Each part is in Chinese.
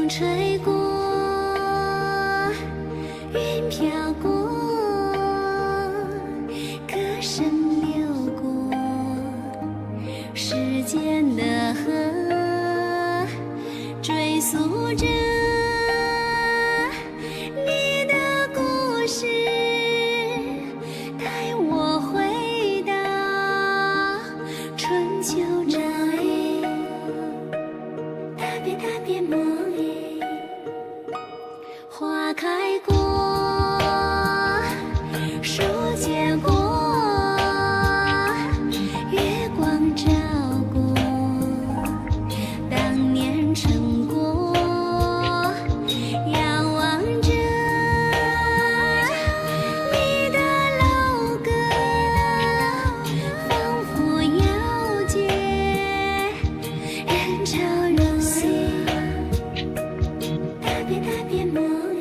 吹过，云飘过，歌声流过，时间的河追溯着你的故事，带我回到春秋乍雨，特别梦里，花开过，树结过，月光照过，当年成果，仰望着你的楼阁，仿佛遥见人潮如戏，特别梦里。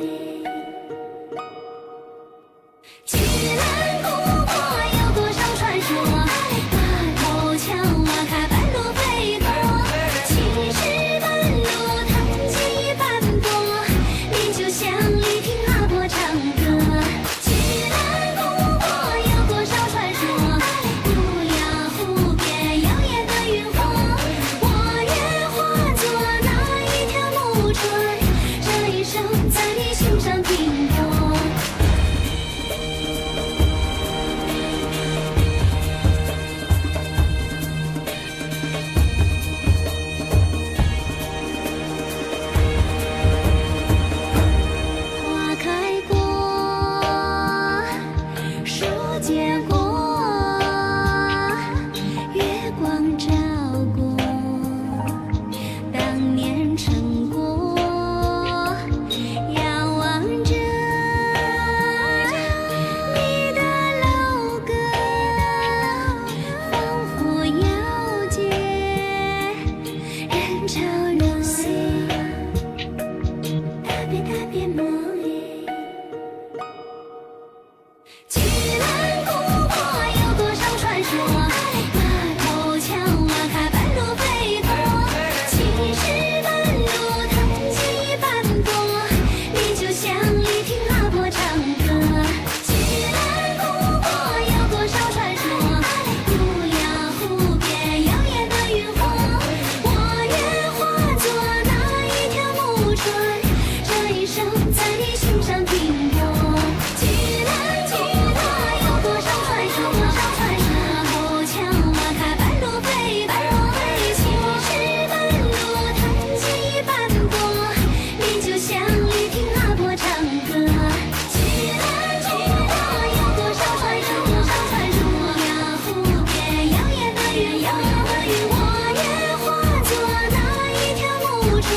暮春，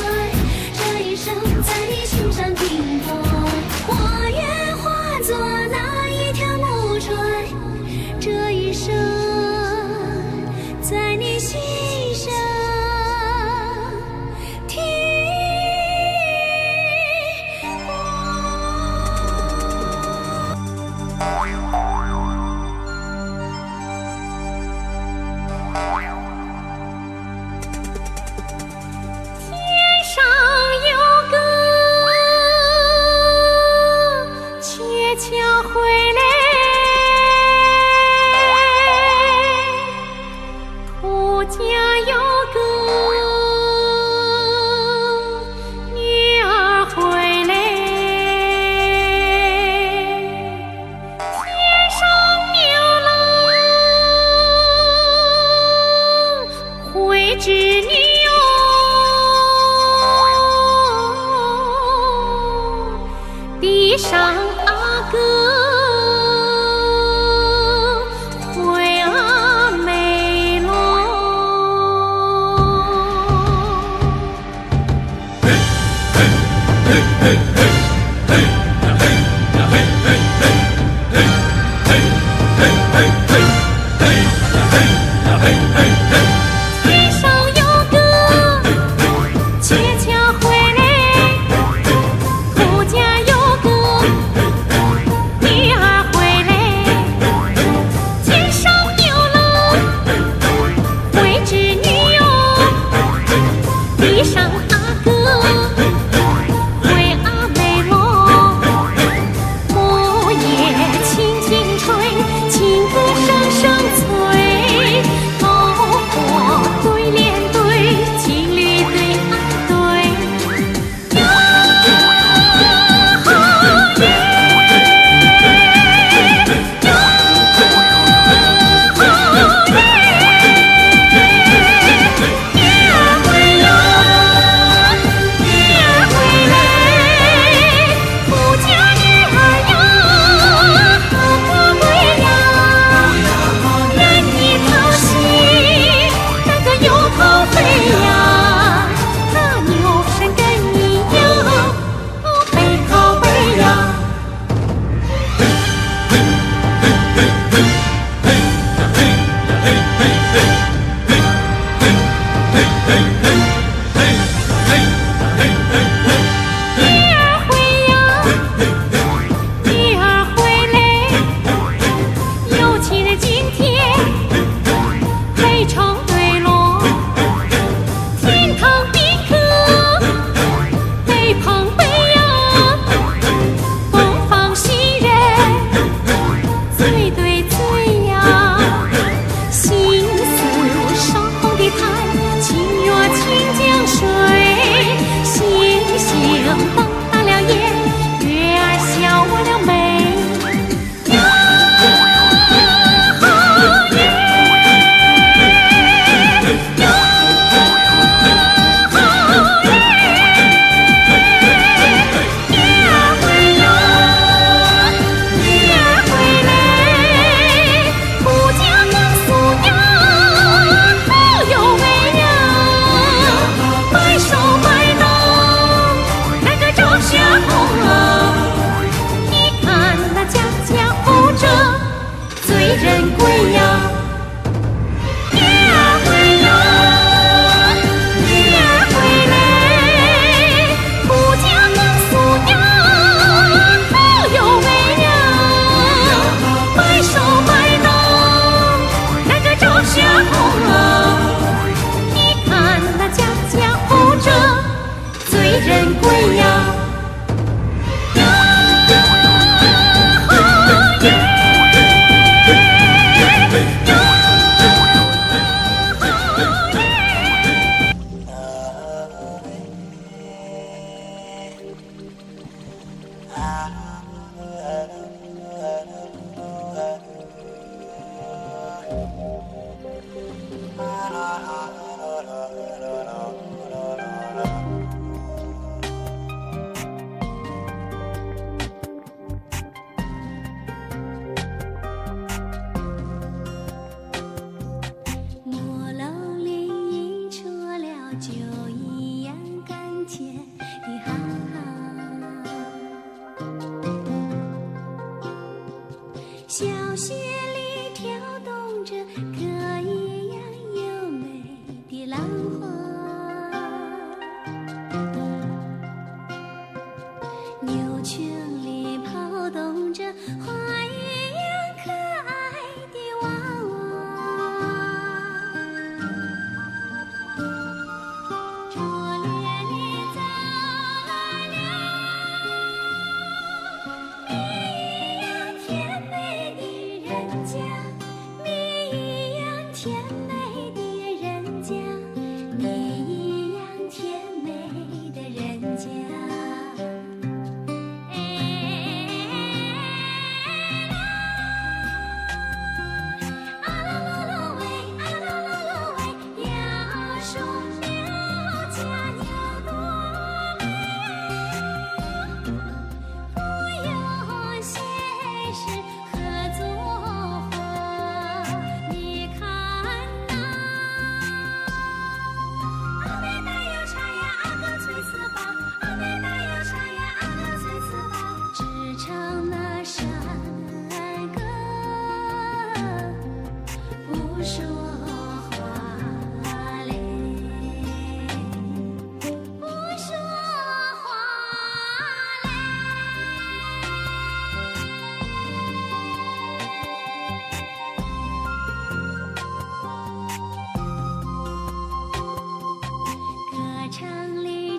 这一生在你心上停泊。我愿化作那一条暮春，这一生在你心上停天上有个鹊桥回来，土家有个女儿回来，天上牛郎会织女地上阿哥会阿妹喽。天上有个鹊桥回来，土家有个女儿回来，天上牛郎会织女哟，地上阿哥会阿妹喽。木叶轻轻吹，情歌声声催，篝火对联对，情侣对啊对。呀哈耶，呀哈耶，女儿回呀，女儿回来，富家女儿呀，好可贵呀，人一讨喜，那个有头飞呀，那牛身跟你呀，背靠背呀。女儿回呀，女儿回来，有情人今天配成对喽，天堂宾客被捧杯呀，东方喜人醉对醉呀，心似烧红的炭，情若清江水，星星瞪大了眼，月儿笑弯了眉。呀哈耶，呀哈耶，女儿回呀，女儿回来，富家光素呀，好有美呀，白手白刀，那个朝霞红啊，你看那家家户着醉人归呀。女儿回呀，女儿回来，富家光素呀，好有美呀，白手白刀，那个朝霞红啊，你看那家家户着醉人归呀。呀哈耶，呀哈耶。莫老脸一出了就一样干。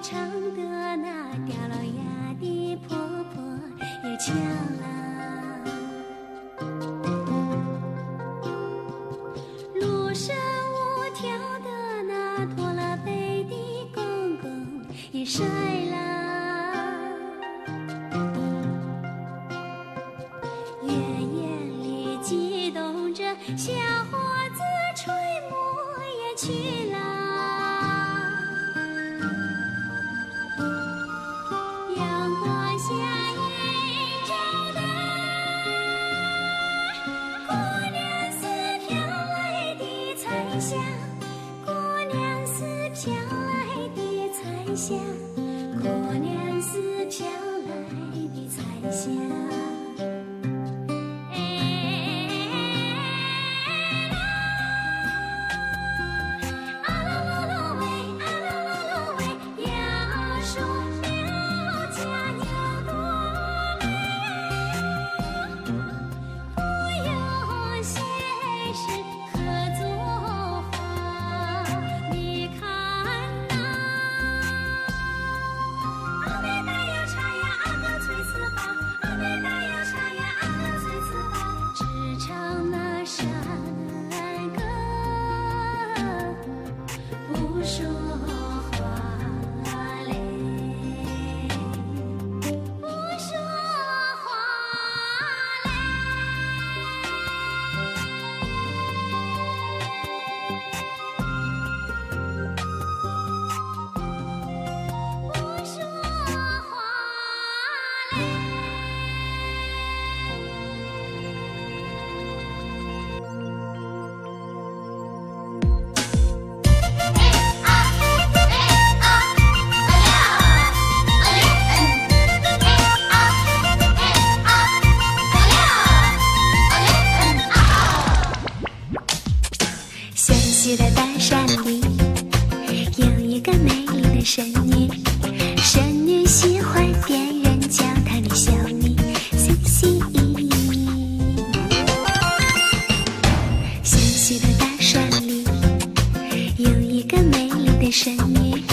唱的那掉了牙的婆婆也巧了，路上舞跳的那脱了背的公公也帅了，月夜里激动着小伙子吹牧也去了。下一朝的姑娘似飘来的彩霞，姑娘似飘来的彩霞，姑娘似飘来的彩霞。去的大山里有一个美丽的神女，神女喜欢别人叫她的小妮西西。相许的大山里有一个美丽的神女，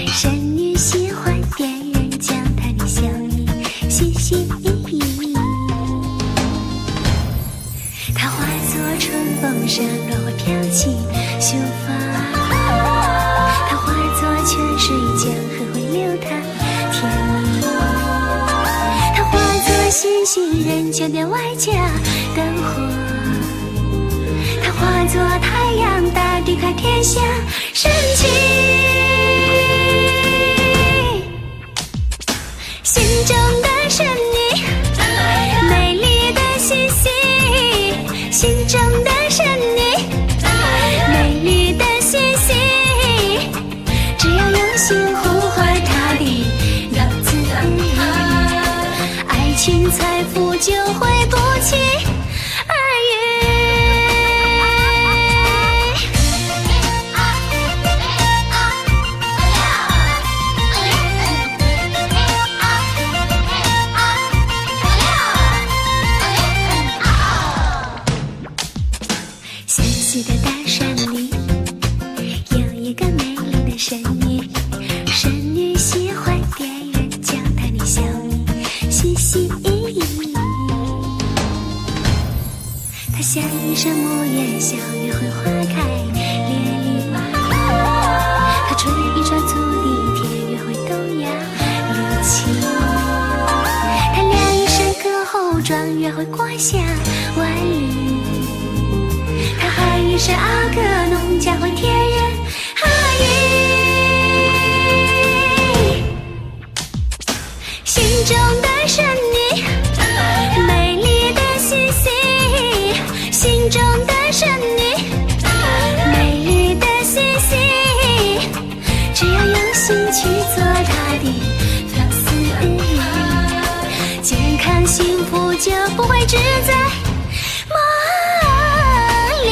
神女喜欢别人叫她的小妮西西。她化作春风扇，落花飘起秀发，它化作泉水江河会流淌甜蜜，它化作星星人间的外家灯火，它化作太阳大地开天下神奇。心中的神女美丽的西西，心中的神女美丽的西西，只要用心呼唤她的名字，爱情财富就会不期而遇。相许的大山里有一个美丽的神女，神女喜欢别人叫她的小妮西西。她像一扇木叶，像约会花开烈丽，她吹一串粗的铁，约会都要留情，她亮一身歌后装，约会过下万里，她喊一声阿哥，农家会甜人阿姨。心中的神女美丽的西西，心中的神女美丽的西西，只要用心去做她的粉丝，健康幸福就不会只在梦里。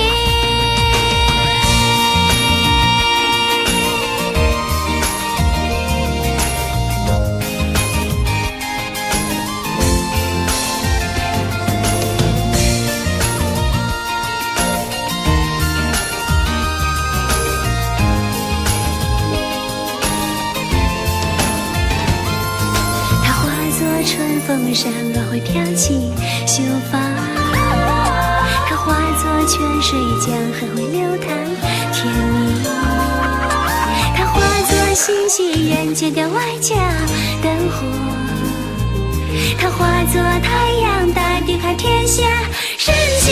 风扇乱会飘起秀发，它化作泉水江河会流淌甜蜜，它化作星系人间的外家灯火，它化作太阳大地看天下神迹，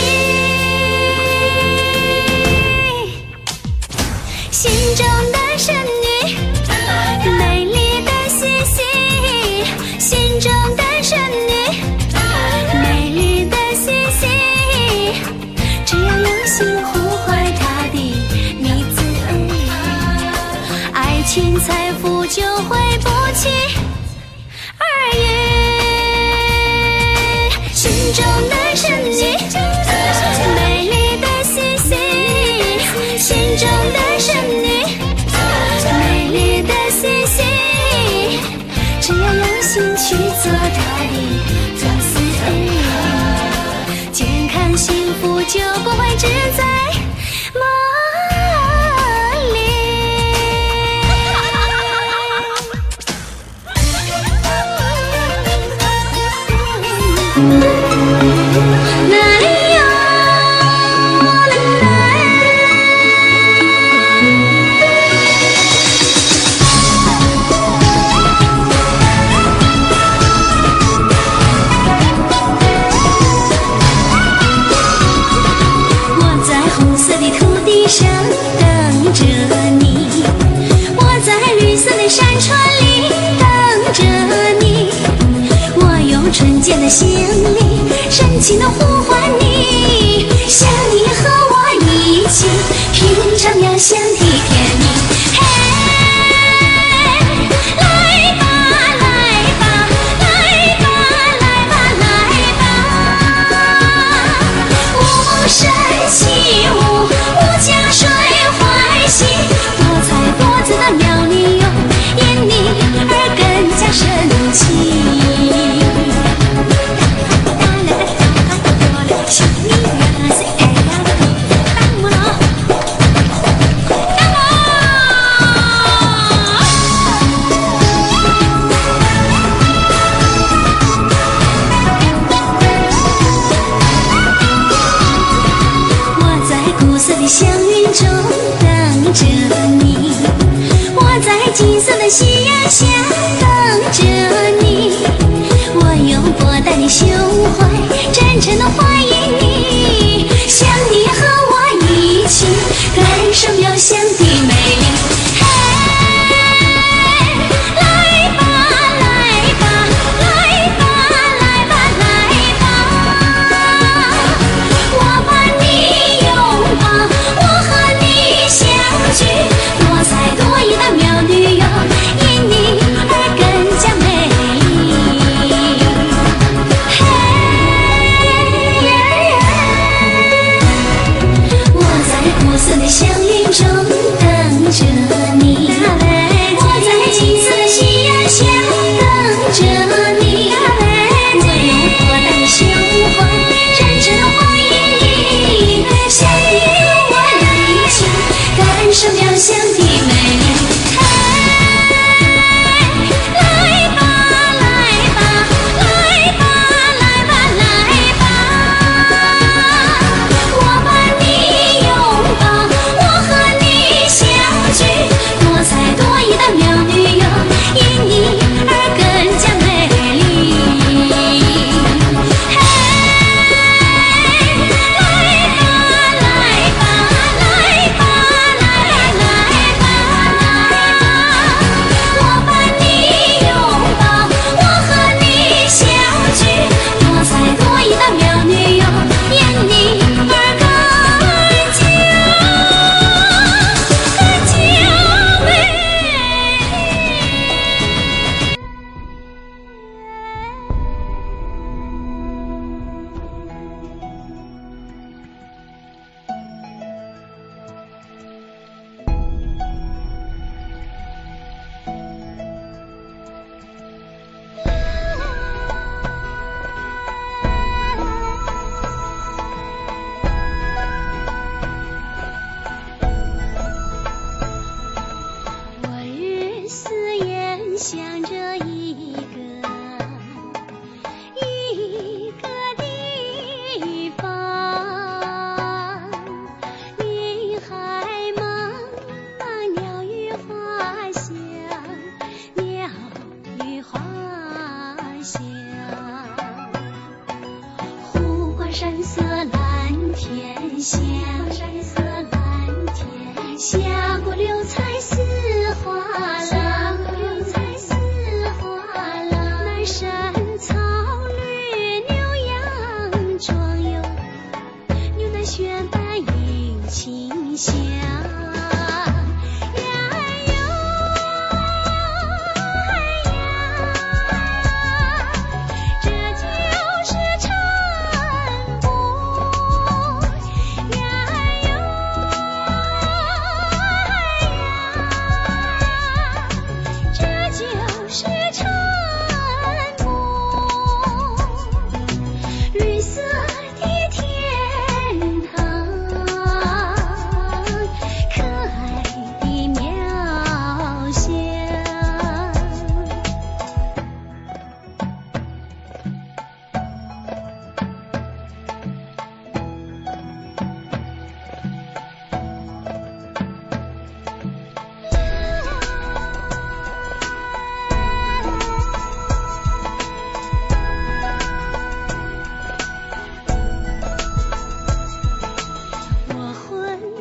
心中的神女美丽的西西，心中的神女美丽的西西，只要用心呼唤她的名字，爱情财富就会不期而遇。心中的神女美丽的西西，心中的神女美丽的西西，只要用心去做她的粉丝，健康幸福就不会只在梦里。哪里有我在红色的土地上等着你，我在绿色的山川里等着你，我用纯洁的心灵深情地呼唤你，想你和我一起品尝遥想的甜蜜。嘿，来吧来吧来吧来吧来吧，无声起舞，无江水欢喜，多彩多姿的妙女哟，因你而更加神奇。祥云中等着你，我在金色的夕阳下等着你，我用博大的胸怀真诚地欢迎你，想你和我一起感受遥想的美丽。多才多艺的妙女哟，因你而更加美丽。我在古色的祥云中等着你，我在金色的夕阳下等着你，我用博大的胸怀真诚地欢迎你，想你和我一起感受遥想的美丽。来吧来吧来吧来吧来吧，我把你拥抱，我和你相聚，多才多艺的妙女哟，因你而更加美丽。来吧来吧来吧来吧我把你拥抱，我和你相聚，多才多艺的妙女哟，因你而更加美我日思夜想着一个香，山色蓝天，下过柳彩似画廊，柳彩似画廊。南山草绿牛羊壮游，牛奶旋白映清香。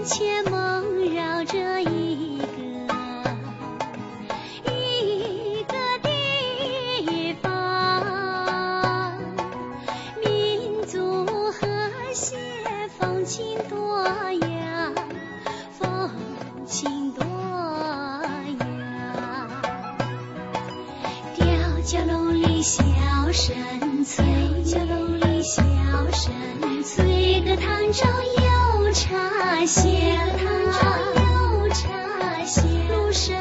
且梦绕着一个地方，民族和谐，风情多样，风情多样。吊脚楼里笑声脆，吊脚楼里笑声脆，歌堂中有茶香，路上